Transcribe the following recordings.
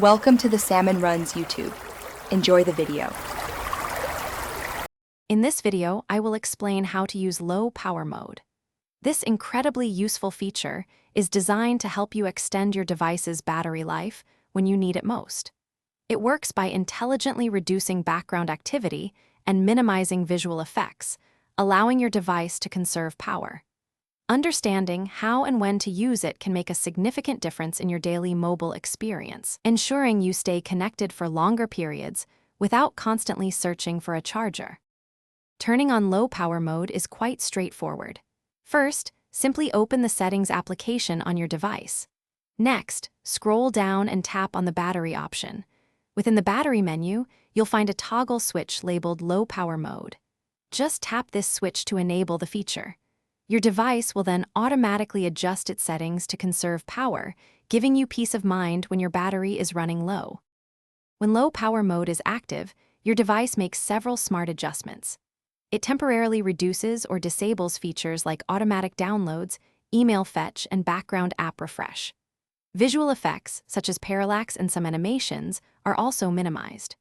Welcome to the Salmon Runs YouTube. Enjoy the video. In this video, I will explain how to use low power mode. This incredibly useful feature is designed to help you extend your device's battery life when you need it most. It works by intelligently reducing background activity and minimizing visual effects, allowing your device to conserve power. Understanding how and when to use it can make a significant difference in your daily mobile experience, ensuring you stay connected for longer periods without constantly searching for a charger. Turning on low power mode is quite straightforward. First, simply open the Settings application on your device. Next, scroll down and tap on the battery option. Within the battery menu, you'll find a toggle switch labeled Low Power Mode. Just tap this switch to enable the feature. Your device will then automatically adjust its settings to conserve power, giving you peace of mind when your battery is running low. When low power mode is active, your device makes several smart adjustments. It temporarily reduces or disables features like automatic downloads, email fetch, and background app refresh. Visual effects, such as parallax and some animations, are also minimized.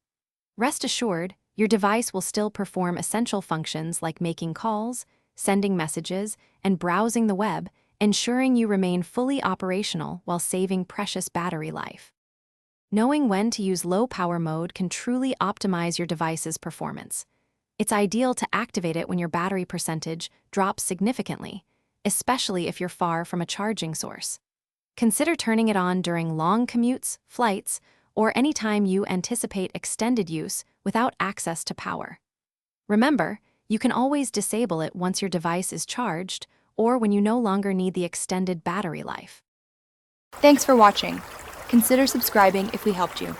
Rest assured, your device will still perform essential functions like making calls, sending messages, and browsing the web, ensuring you remain fully operational while saving precious battery life. Knowing when to use low power mode can truly optimize your device's performance. It's ideal to activate it when your battery percentage drops significantly, especially if you're far from a charging source. Consider turning it on during long commutes, flights, or any time you anticipate extended use without access to power. Remember, you can always disable it once your device is charged or when you no longer need the extended battery life. Thanks for watching. Consider subscribing if we helped you.